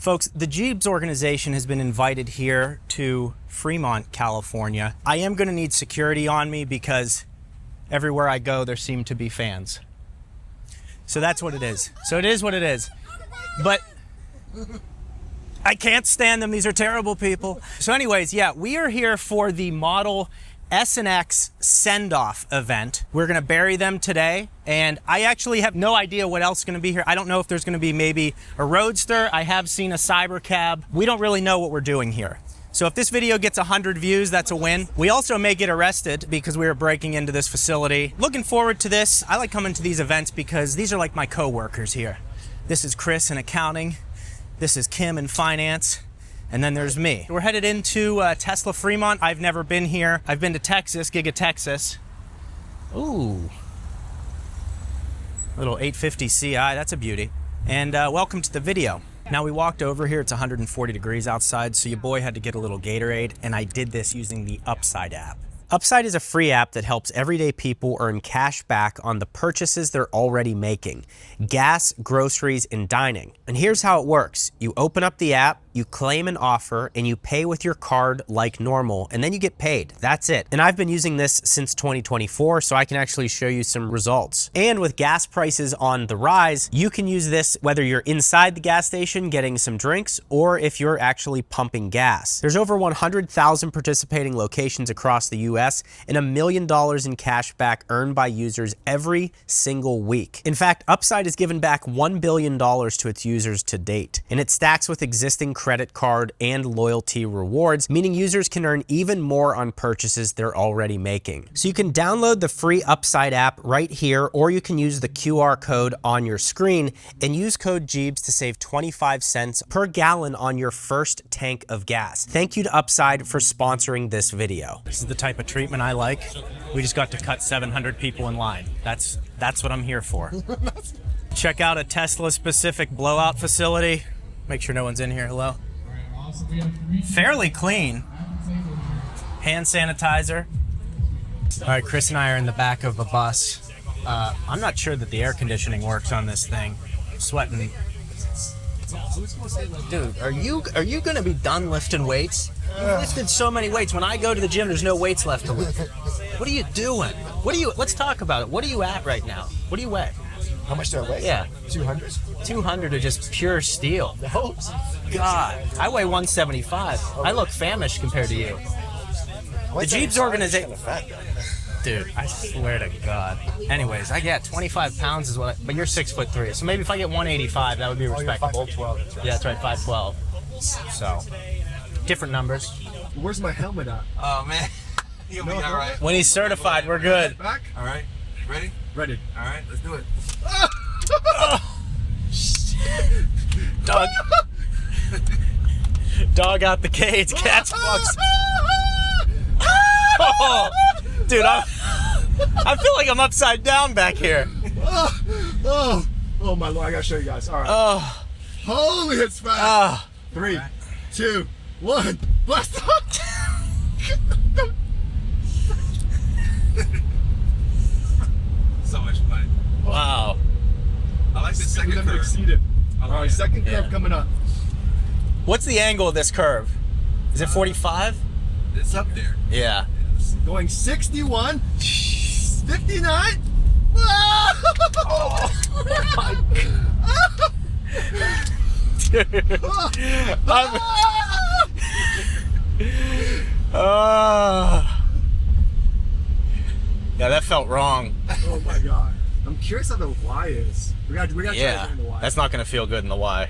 Folks, the Gjeebs organization has been invited here to Fremont, California. I am going to need security on me because everywhere I go, there seem to be fans. So that's what it is. So it is what it is. But I can't stand them. These are terrible people. So anyways, yeah, we are here for the Model S and X send-off event. We're gonna bury them today, and I actually have no idea what else is gonna be here. I don't know if there's gonna be maybe a Roadster. I have seen a Cyber Cab. We don't really know what we're doing here. So if this video gets 100 views, that's a win. We also may get arrested because we are breaking into this facility. Looking forward to this. I like coming to these events because these are like my co-workers here. This is Chris in accounting. This is Kim in finance. And then there's me. We're headed into Tesla Fremont. I've never been here. I've been to Texas, Giga Texas. Ooh. Little 850 Ci, that's a beauty. And welcome to the video. Now we walked over here, it's 140 degrees outside, so your boy had to get a little Gatorade, and I did this using the Upside app. Upside is a free app that helps everyday people earn cash back on the purchases they're already making. Gas, groceries, and dining. And here's how it works. You open up the app, you claim an offer, and you pay with your card like normal, and then you get paid. That's it. And I've been using this since 2024, so I can actually show you some results. And with gas prices on the rise, you can use this whether you're inside the gas station getting some drinks, or if you're actually pumping gas. There's over 100,000 participating locations across the US, and $1 million in cash back earned by users every single week. In fact, Upside has given back $1 billion to its users to date, and it stacks with existing credit card and loyalty rewards, meaning users can earn even more on purchases they're already making. So you can download the free Upside app right here, or you can use the QR code on your screen and use code Gjeebs to save 25 cents per gallon on your first tank of gas. Thank you to Upside for sponsoring this video. This is the type of treatment I like. We just got to cut 700 people in line. That's what I'm here for. Check out a Tesla specific blowout facility. Make sure no one's in here. Hello. Fairly clean. Hand sanitizer. All right, Chris and I are in the back of a bus. I'm not sure that the air conditioning works on this thing. I'm sweating. Dude, are you gonna be done lifting weights? You've lifted so many weights. When I go to the gym, there's no weights left to lift. What are you doing? Let's talk about it. What are you at right now? What do you weigh? How much do I weigh? Yeah. 200. 200 are just pure steel. No. God, I weigh 175. I look famished compared to you. The Gjeebs organization. Dude, I swear to God. Anyways, I get 25 pounds is what but you're 6'3". So maybe if I get 185, that would be respectable. 5'12". Yeah, that's right, 5'12". So, different numbers. Where's my helmet at? Oh, man. You'll be all right. When he's certified, we're good. Back? All right. Ready? Ready. All right, let's do it. Dog. Dog out the cage, catch bucks. Oh, dude, I feel like I'm upside down back here. Oh my Lord, I gotta show you guys. All right. Oh. Holy, it's fast. 3, 2, 1, blast off. So much fun. Wow. I like the second Never curve. exceeded. All right, second curve coming up. What's the angle of this curve? Is it 45? It's up there. Yeah. Going 61, 59. Oh my God. Dude. Yeah, that felt wrong. Oh my God. I'm curious how the Y is. We got to try to find the Y. That's not going to feel good in the Y.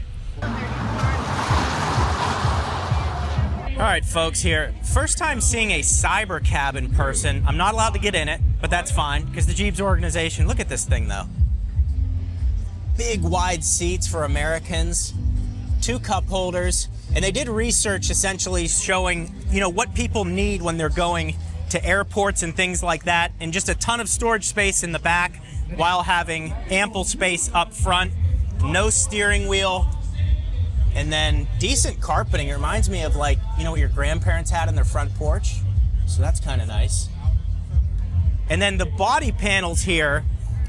All right, folks, here. First time seeing a Cyber Cab in person. I'm not allowed to get in it, but that's fine, because the Gjeebs organization, look at this thing, though. Big, wide seats for Americans, 2 cup holders, and they did research essentially showing, you know, what people need when they're going to airports and things like that, and just a ton of storage space in the back while having ample space up front, no steering wheel, and then decent carpeting. It reminds me of, like, you know, what your grandparents had in their front porch. So that's kind of nice. And then the body panels here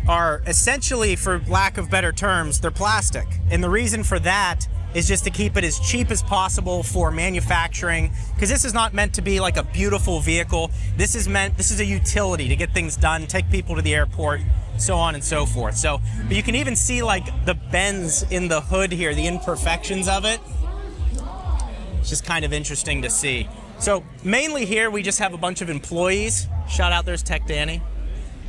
are essentially, for lack of better terms, they're plastic. And the reason for that is just to keep it as cheap as possible for manufacturing, because this is not meant to be like a beautiful vehicle. This is a utility to get things done, take people to the airport, so on and so forth. So, but you can even see like the bends in the hood here, the imperfections of it. It's just kind of interesting to see. So mainly here we just have a bunch of employees. Shout out, there's Tech Danny.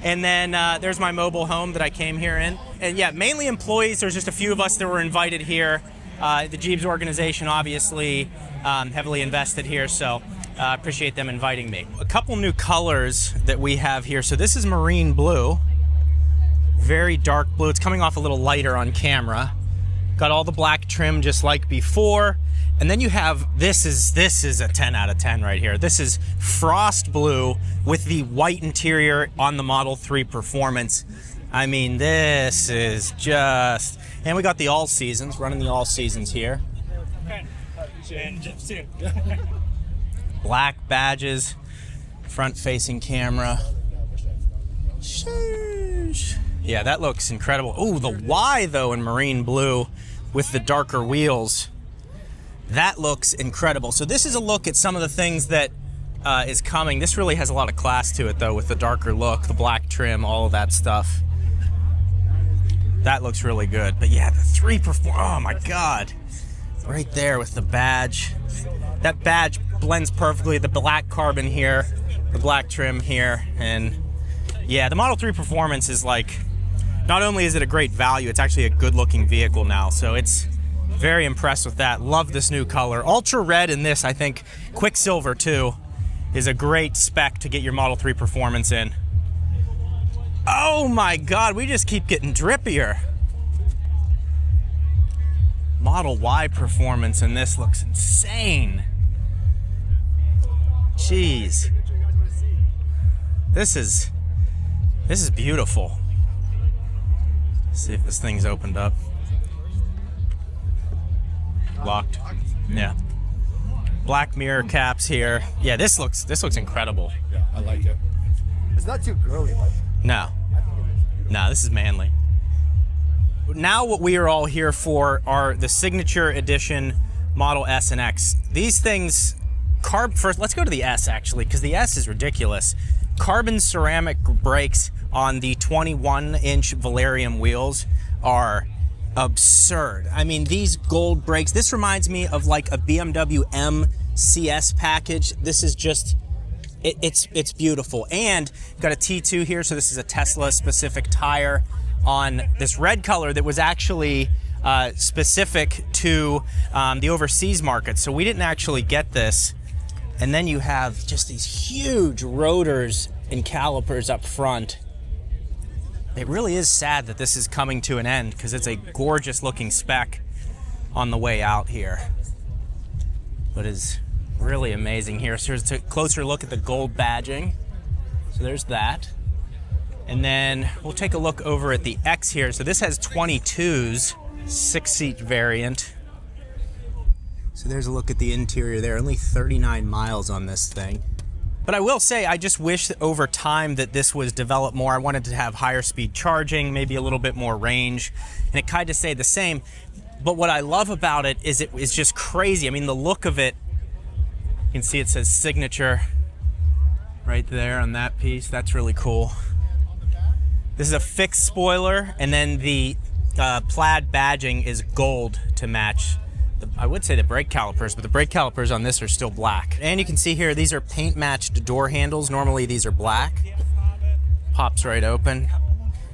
And then there's my mobile home that I came here in. And yeah, mainly employees. There's just a few of us that were invited here. The Gjeebs organization obviously heavily invested here, so I appreciate them inviting me. A couple new colors that we have here. So this is marine blue, very dark blue. It's coming off a little lighter on camera. Got all the black trim just like before. And then you have, this is a 10 out of 10 right here. This is frost blue with the white interior on the Model 3 Performance. I mean, this is just, and we got the all seasons, running the all seasons here. Black badges, front facing camera. Sheesh. Yeah, that looks incredible. Oh, the Y though in marine blue with the darker wheels. That looks incredible. So this is a look at some of the things that is coming. This really has a lot of class to it though, with the darker look, the black trim, all of that stuff. That looks really good. But yeah, the 3 oh my God. Right there with the badge. That badge blends perfectly. The black carbon here, the black trim here. And yeah, the Model 3 Performance is like, not only is it a great value, it's actually a good looking vehicle now. So it's very impressed with that. Love this new color. Ultra red in this, I think Quicksilver too, is a great spec to get your Model 3 Performance in. Oh my God, we just keep getting drippier. Model Y Performance in this looks insane. Jeez. This is beautiful. Let's see if this thing's opened up. Locked. Yeah. Black mirror caps here. Yeah, this looks incredible. Yeah, I like it. It's not too girly, right? No. No, this is manly. Now what we are all here for are the signature edition Model S and X. These things, first, let's go to the S actually, because the S is ridiculous. Carbon ceramic brakes on the 21-inch Valerium wheels are absurd. I mean, these gold brakes, this reminds me of like a BMW M CS package. This is just, it's beautiful. And got a T2 here, so this is a Tesla specific tire on this red color that was actually specific to the overseas market. So we didn't actually get this. And then you have just these huge rotors and calipers up front. It really is sad that this is coming to an end, because it's a gorgeous looking spec on the way out here. But it's really amazing here. So here's a closer look at the gold badging. So there's that. And then we'll take a look over at the X here. So this has 22s, 6-seat variant. So there's a look at the interior there. Only 39 miles on this thing. But I will say, I just wish that over time that this was developed more. I wanted to have higher speed charging, maybe a little bit more range, and it kind of stayed the same. But what I love about it is it's just crazy. I mean, the look of it, you can see it says signature right there on that piece. That's really cool. This is a fixed spoiler, and then the plaid badging is gold to match I would say the brake calipers, but the brake calipers on this are still black. And you can see here, these are paint matched door handles. Normally these are black. Pops right open.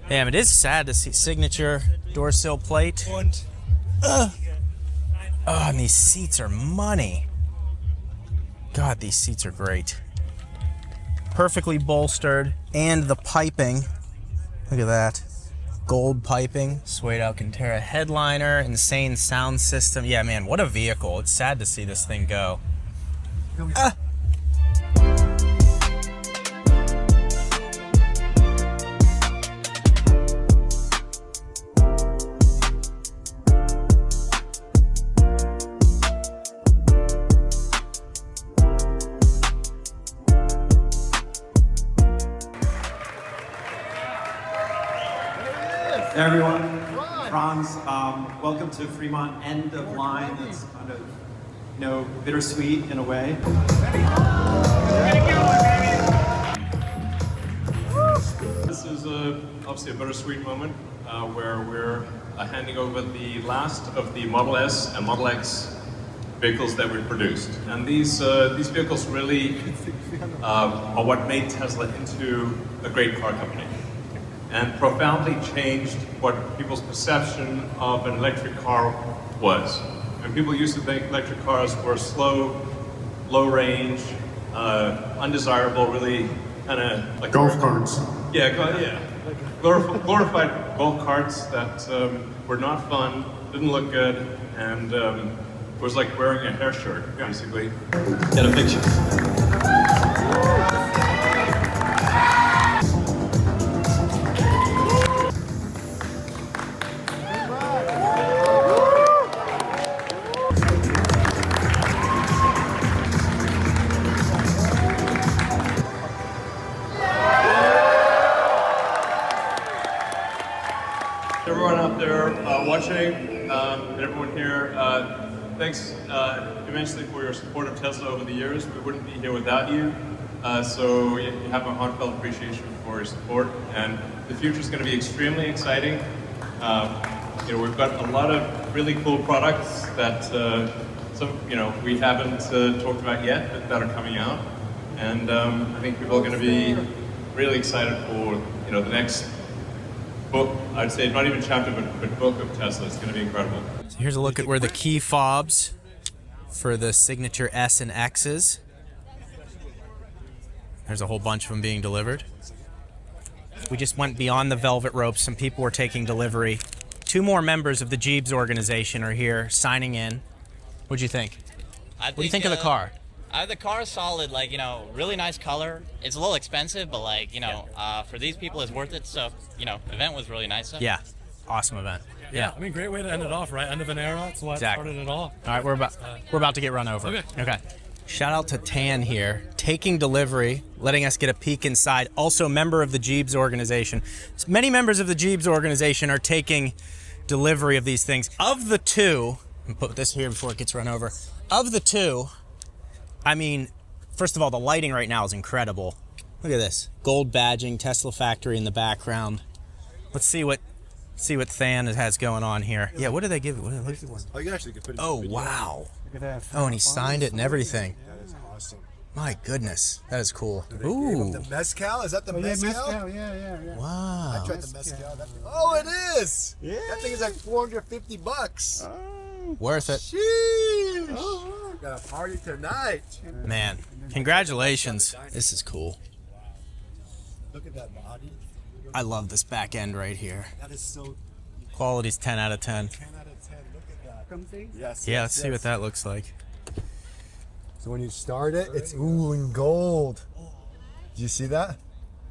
Damn, it is sad to see signature door sill plate. Oh, and these seats are money. God, these seats are great. Perfectly bolstered, and the piping, look at that. Gold piping, Suede Alcantara headliner, insane sound system. Yeah, man, what a vehicle. It's sad to see this thing go. Everyone, Franz. Welcome to Fremont, end of line. It's kind of, you know, bittersweet in a way. This is obviously a bittersweet moment where we're handing over the last of the Model S and Model X vehicles that we produced. And these vehicles really are what made Tesla into a great car company and profoundly changed what people's perception of an electric car was. And people used to think electric cars were slow, low range, undesirable, really kind of like Golf carts. Yeah, glorified golf carts that were not fun, didn't look good, and it was like wearing a hair shirt, basically. Get a picture. Everyone out there watching, and everyone here, thanks immensely for your support of Tesla over the years. We wouldn't be here without you. So you have a heartfelt appreciation for your support, and the future is going to be extremely exciting. You know, we've got a lot of really cool products that we haven't talked about yet, but that are coming out, and I think people are going to be really excited for the next book. I'd say not even chapter, but book of Tesla. It's going to be incredible. So here's a look at where the key fobs for the signature S and X's. There's a whole bunch of them being delivered. We just went beyond the velvet ropes. Some people were taking delivery. 2 more members of the Gjeebs organization are here signing in. What'd you think? What do you think of the car? The car is solid, really nice color. It's a little expensive, but for these people, it's worth it. So, event was really nice. Yeah, awesome event. Yeah. I mean, great way to end it off, right? End of an era. That's what started it all. All right, we're about to get run over. Okay. Shout out to Tan here, taking delivery, letting us get a peek inside. Also, member of the Gjeebs organization. Many members of the Gjeebs organization are taking delivery of these things. Of the 2, and put this here before it gets run over. Of the 2. I mean, first of all, the lighting right now is incredible. Look at this. Gold badging, Tesla factory in the background. Let's see what Than has going on here. Yeah, what did they give it? Oh, you actually could put it Oh, wow. Oh, and he signed it and everything. That is awesome. My goodness. That is cool. Ooh. Ooh. The mezcal? Is that the mezcal? Yeah. Wow. I tried the mezcal. Oh, it is! Yeah. That thing is like $450. Worth it. Sheesh! Got a party tonight. Man, congratulations. This is cool. Look at that body. I love this back end right here. That is so... Quality's 10 out of 10. 10 out of 10. Look at that. Yes. Yeah, let's see what that looks like. So when you start it, it's in gold. Do you see that?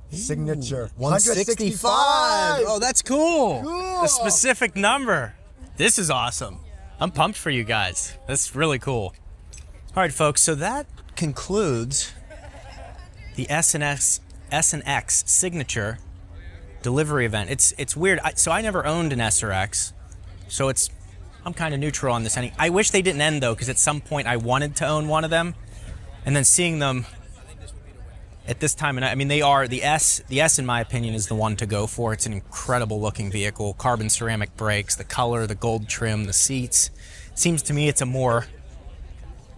Signature. 165. Oh, that's cool. Cool. A specific number. This is awesome. I'm pumped for you guys. That's really cool. All right, folks, so that concludes the S and X signature delivery event. It's weird. So I never owned an S or X, so I'm kind of neutral on this. I wish they didn't end though, because at some point I wanted to own one of them, and then seeing them at this time, and I mean, they are the S in my opinion is the one to go for. It's an incredible looking vehicle, carbon ceramic brakes, the color, the gold trim, the seats. It seems to me it's a more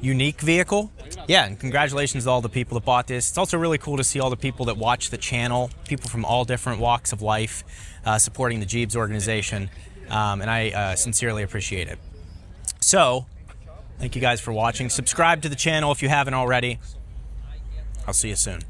unique vehicle. Yeah, and congratulations to all the people that bought this. It's also really cool to see all the people that watch the channel, people from all different walks of life, supporting the Gjeebs organization, and I sincerely appreciate it. So, thank you guys for watching. Subscribe to the channel if you haven't already. I'll see you soon.